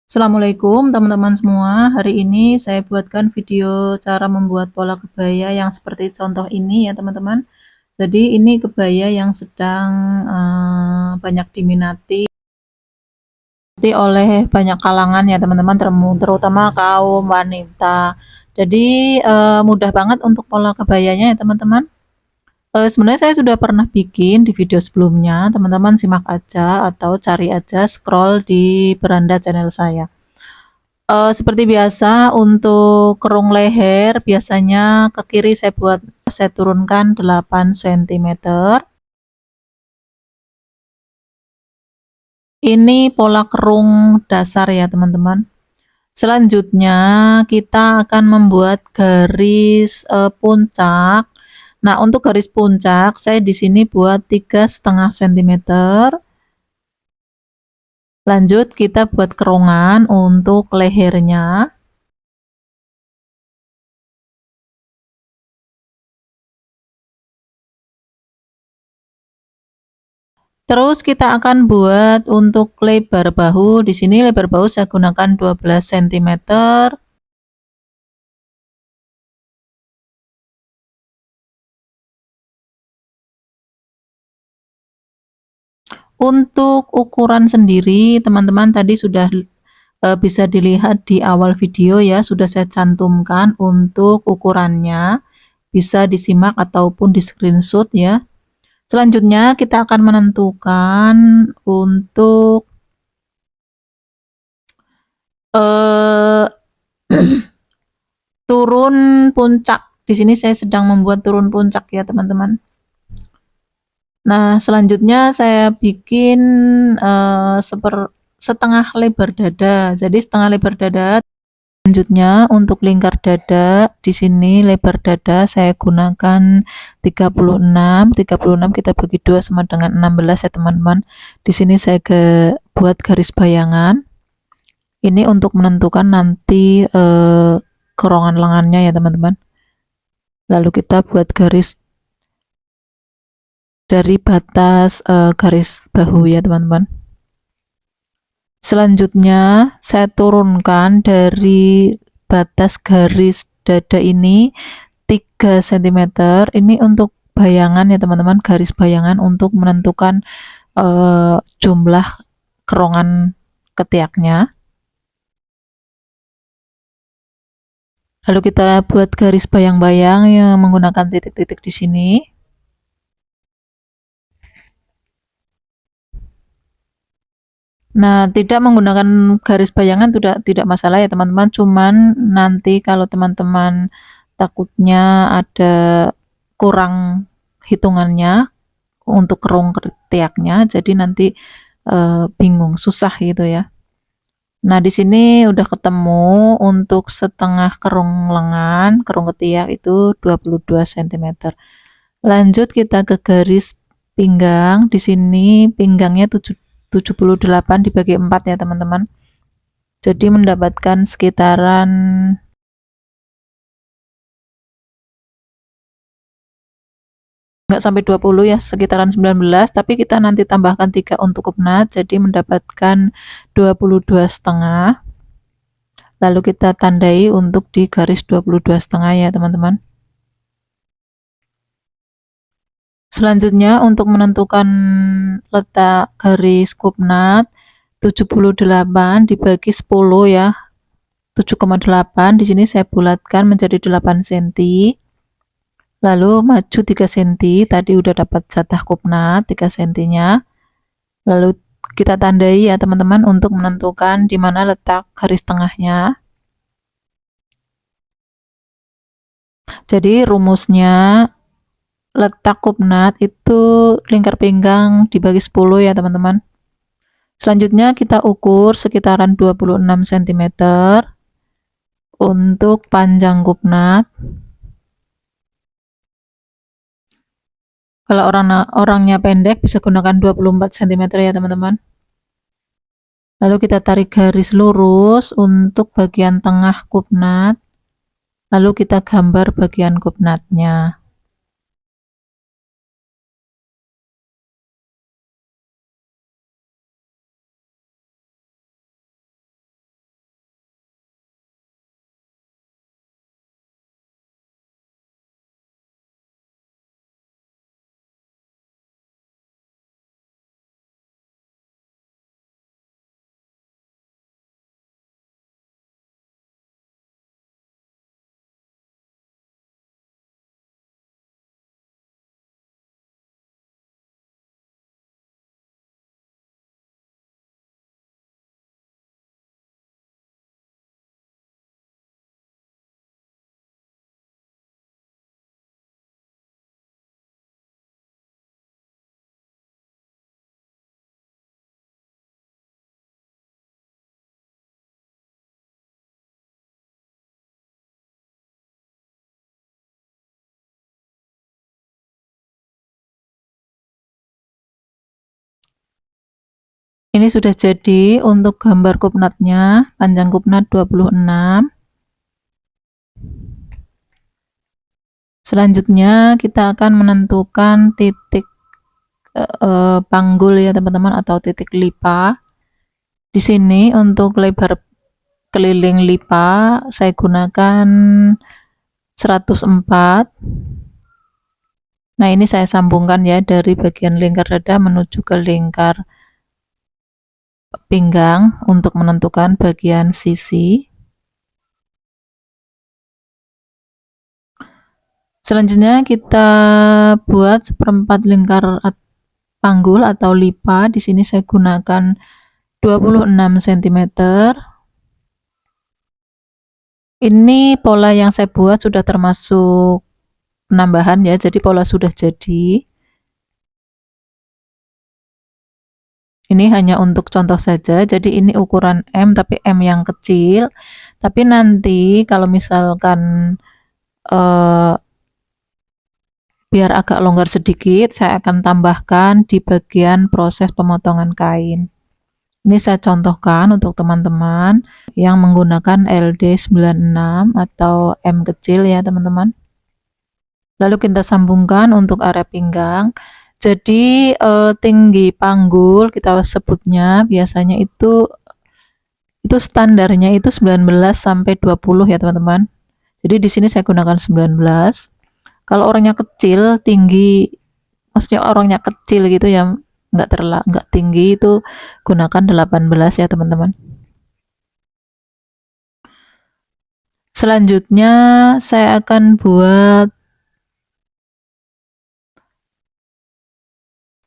Assalamualaikum teman-teman semua. Hari ini saya buatkan video cara membuat pola kebaya yang seperti contoh ini ya teman-teman. Jadi ini kebaya yang sedang banyak diminati oleh banyak kalangan ya teman-teman, terutama kaum wanita. Jadi mudah banget untuk pola kebayanya ya teman-teman. Sebenarnya saya sudah pernah bikin di video sebelumnya, teman-teman simak aja atau cari aja, scroll di beranda channel saya. Seperti biasa untuk kerung leher biasanya ke kiri saya turunkan 8 cm. Ini pola kerung dasar ya teman-teman. Selanjutnya kita akan membuat garis puncak. Nah, untuk garis puncak saya di sini buat 3,5 cm. Lanjut kita buat kerungan untuk lehernya. Terus kita akan buat untuk lebar bahu. Di sini lebar bahu saya gunakan 12 cm. Untuk ukuran sendiri, teman-teman tadi sudah bisa dilihat di awal video ya, sudah saya cantumkan untuk ukurannya. Bisa disimak ataupun di screenshot ya. Selanjutnya kita akan menentukan untuk eh, turun puncak. Di sini saya sedang membuat turun puncak ya teman-teman. Nah, selanjutnya saya bikin setengah lebar dada. Jadi setengah lebar dada. Selanjutnya untuk lingkar dada, di sini lebar dada saya gunakan 36. 36 kita bagi 2 sama dengan 16 ya teman-teman. Di sini saya buat garis bayangan. Ini untuk menentukan nanti kerongan lengannya ya teman-teman. Lalu kita buat garis dari batas garis bahu ya teman-teman. Selanjutnya saya turunkan dari batas garis dada ini 3 cm. Ini untuk bayangan ya teman-teman, garis bayangan untuk menentukan jumlah kerongan ketiaknya. Lalu kita buat garis bayang-bayang yang menggunakan titik-titik di sini. Nah, tidak menggunakan garis bayangan tidak masalah ya teman-teman, cuman nanti kalau teman-teman takutnya ada kurang hitungannya untuk kerung ketiaknya, jadi nanti bingung, susah gitu ya. Nah, di sini udah ketemu untuk setengah kerung lengan, kerung ketiak itu 22 cm. Lanjut kita ke garis pinggang. Di sini pinggangnya 78 dibagi 4 ya teman-teman. Jadi mendapatkan sekitaran nggak sampai 20 ya, sekitaran 19, tapi kita nanti tambahkan 3 untuk kupnat, jadi mendapatkan 22,5. Lalu kita tandai untuk di garis 22,5 ya teman-teman. Selanjutnya untuk menentukan letak garis kupnat 78 dibagi 10 ya, 7,8. Di sini saya bulatkan menjadi 8 cm. Lalu maju 3 cm, tadi udah dapat jatah kupnat 3 cm-nya. Lalu kita tandai ya teman-teman untuk menentukan di mana letak garis tengahnya. Jadi rumusnya letak kupnat itu lingkar pinggang dibagi 10 ya teman-teman. Selanjutnya kita ukur sekitaran 26 cm untuk panjang kupnat. Kalau orangnya pendek bisa gunakan 24 cm ya teman-teman. Lalu kita tarik garis lurus untuk bagian tengah kupnat. Lalu kita gambar bagian kupnatnya. Ini sudah jadi untuk gambar kupnatnya, panjang kupnat 26. Selanjutnya kita akan menentukan titik panggul ya teman-teman, atau titik lipa. Di sini untuk lebar keliling lipa saya gunakan 104. Nah, ini saya sambungkan ya dari bagian lingkar dada menuju ke lingkar pinggang untuk menentukan bagian sisi. Selanjutnya kita buat seperempat lingkar panggul atau lipa. Di sini saya gunakan 26 cm. Ini pola yang saya buat sudah termasuk penambahan ya, jadi pola sudah jadi. Ini hanya untuk contoh saja, jadi ini ukuran M tapi M yang kecil. Tapi nanti kalau misalkan biar agak longgar sedikit, saya akan tambahkan di bagian proses pemotongan kain. Ini saya contohkan untuk teman-teman yang menggunakan LD96 atau M kecil ya teman-teman. Lalu kita sambungkan untuk area pinggang. Jadi tinggi panggul kita sebutnya biasanya itu standarnya itu 19 sampai 20 ya teman-teman. Jadi di sini saya gunakan 19. Kalau orangnya kecil, tinggi, maksudnya orangnya kecil gitu ya, nggak tinggi, itu gunakan 18 ya teman-teman. Selanjutnya saya akan buat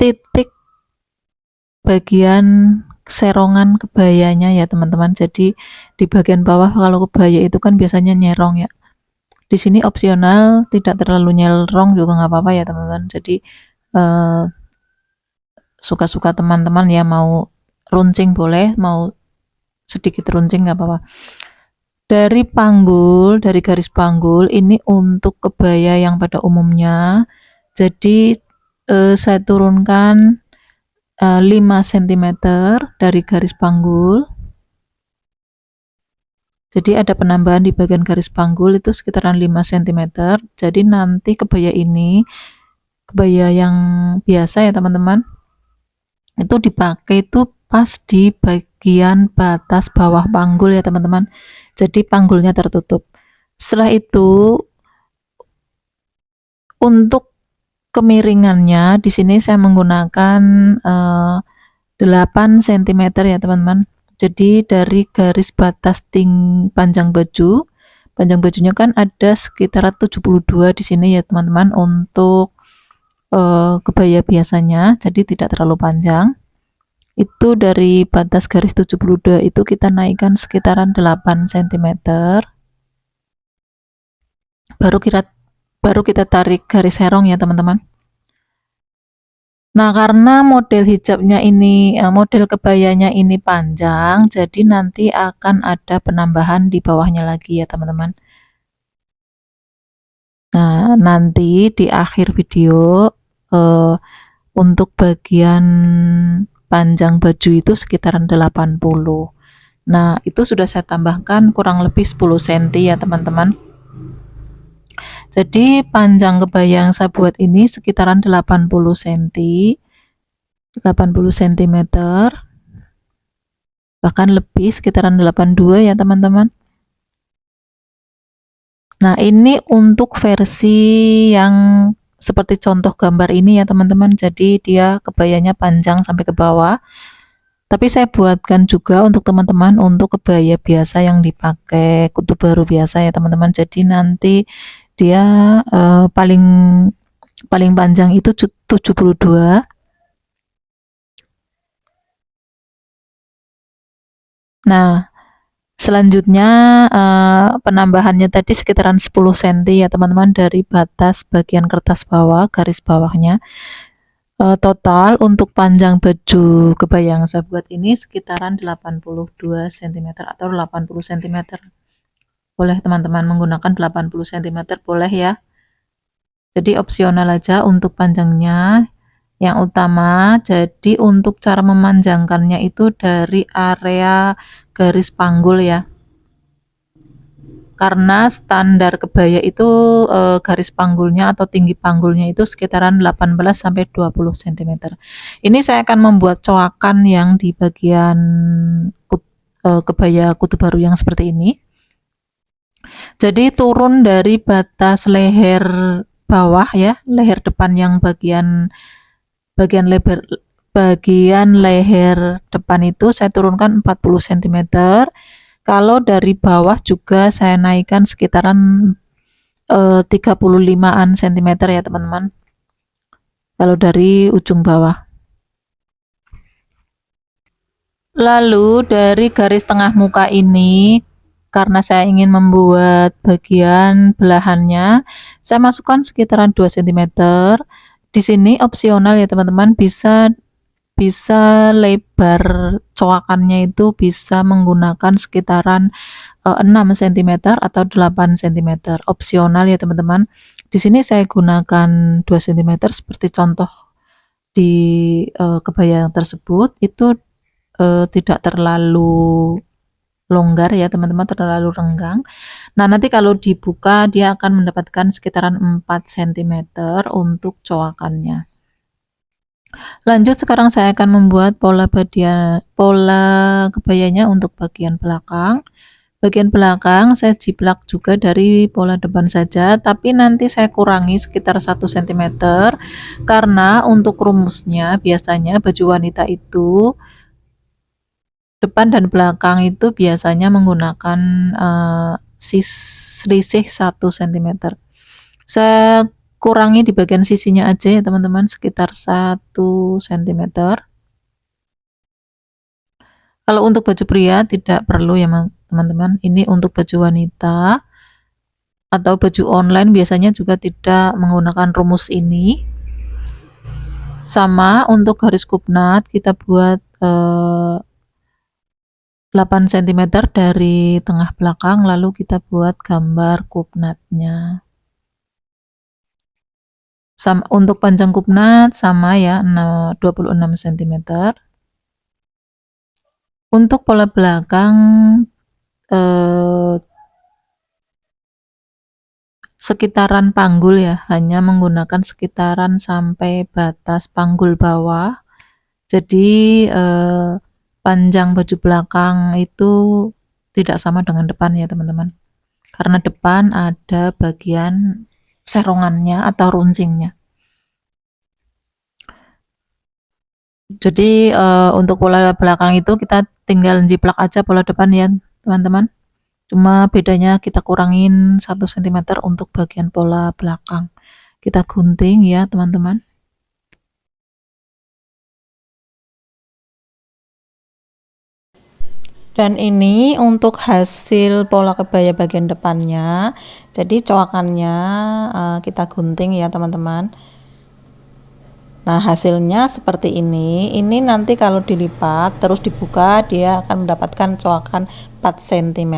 titik bagian serongan kebayanya ya teman-teman. Jadi di bagian bawah kalau kebaya itu kan biasanya nyerong ya. Di sini opsional, tidak terlalu nyerong juga nggak apa-apa ya teman-teman. Jadi suka-suka teman-teman ya, mau runcing boleh, mau sedikit runcing nggak apa-apa. Dari panggul, dari garis panggul ini untuk kebaya yang pada umumnya, jadi saya turunkan 5 cm dari garis panggul. Jadi ada penambahan di bagian garis panggul itu sekitaran 5 cm. Jadi nanti kebaya ini, kebaya yang biasa ya teman-teman, itu dipakai itu pas di bagian batas bawah panggul ya teman-teman. Jadi panggulnya tertutup. Setelah itu untuk kemiringannya di sini saya menggunakan 8 cm ya teman-teman. Jadi dari garis batas panjang bajunya kan ada sekitar 72 di sini ya teman-teman untuk kebaya biasanya, jadi tidak terlalu panjang. Itu dari batas garis 72 itu kita naikkan sekitaran 8 cm. Baru kita tarik garis serong ya teman-teman. Nah, karena model hijabnya ini, model kebayanya ini panjang, jadi nanti akan ada penambahan di bawahnya lagi ya teman-teman. Nah, nanti di akhir video untuk bagian panjang baju itu sekitaran 80. Nah, itu sudah saya tambahkan kurang lebih 10 cm ya teman-teman. Jadi panjang kebaya yang saya buat ini sekitaran 80 cm, 80 cm, bahkan lebih, sekitaran 82 ya teman-teman. Nah, ini untuk versi yang seperti contoh gambar ini ya teman-teman. Jadi dia kebayanya panjang sampai ke bawah. Tapi saya buatkan juga untuk teman-teman untuk kebaya biasa yang dipakai kutu baru biasa ya teman-teman. Jadi nanti dia paling panjang itu 72. Nah, selanjutnya penambahannya tadi sekitaran 10 cm ya teman-teman dari batas bagian kertas bawah, garis bawahnya. Total untuk panjang baju kebaya yang saya buat ini sekitaran 82 cm atau 80 cm. Boleh teman-teman menggunakan 80 cm boleh ya. Jadi opsional aja untuk panjangnya. yang utama. Jadi untuk cara memanjangkannya itu dari area garis panggul ya, karena standar kebaya itu garis panggulnya atau tinggi panggulnya itu sekitaran 18 sampai 20 cm. Ini saya akan membuat coakan yang di bagian kebaya kutu baru yang seperti ini. Jadi turun dari batas leher bawah ya, leher depan yang bagian leher depan itu saya turunkan 40 cm. Kalau dari bawah juga saya naikkan sekitaran 35-an cm ya teman-teman. Kalau dari ujung bawah. Lalu dari garis tengah muka ini, karena saya ingin membuat bagian belahannya, saya masukkan sekitaran 2 cm. Di sini opsional ya teman-teman, bisa lebar coakannya itu bisa menggunakan sekitaran 6 cm atau 8 cm. Opsional ya teman-teman. Di sini saya gunakan 2 cm seperti contoh di kebaya tersebut, itu tidak terlalu longgar ya teman-teman, terlalu renggang. Nah, nanti kalau dibuka dia akan mendapatkan sekitaran 4 cm untuk coakannya. Lanjut, sekarang saya akan membuat pola kebayanya untuk bagian belakang. Bagian belakang saya jiplak juga dari pola depan saja, tapi nanti saya kurangi sekitar 1 cm karena untuk rumusnya biasanya baju wanita itu depan dan belakang itu biasanya menggunakan selisih 1 cm. Saya kurangi di bagian sisinya aja ya teman-teman, sekitar 1 cm. Kalau untuk baju pria tidak perlu ya teman-teman, ini untuk baju wanita atau baju online biasanya juga tidak menggunakan rumus ini. Sama untuk garis kupnat kita buat 8 cm dari tengah belakang, lalu kita buat gambar kupnatnya. Sama, untuk panjang kupnat sama ya, 26 cm. Untuk pola belakang sekitaran panggul ya, hanya menggunakan sekitaran sampai batas panggul bawah. Jadi panjang baju belakang itu tidak sama dengan depan ya teman-teman, karena depan ada bagian serongannya atau runcingnya. Jadi untuk pola belakang itu kita tinggal jiplak aja pola depan ya teman-teman, cuma bedanya kita kurangin 1 cm untuk bagian pola belakang. Kita gunting ya teman-teman. Dan ini untuk hasil pola kebaya bagian depannya. Jadi coakannya kita gunting ya teman-teman. Nah, hasilnya seperti ini. Ini nanti kalau dilipat terus dibuka dia akan mendapatkan coakan 4 cm.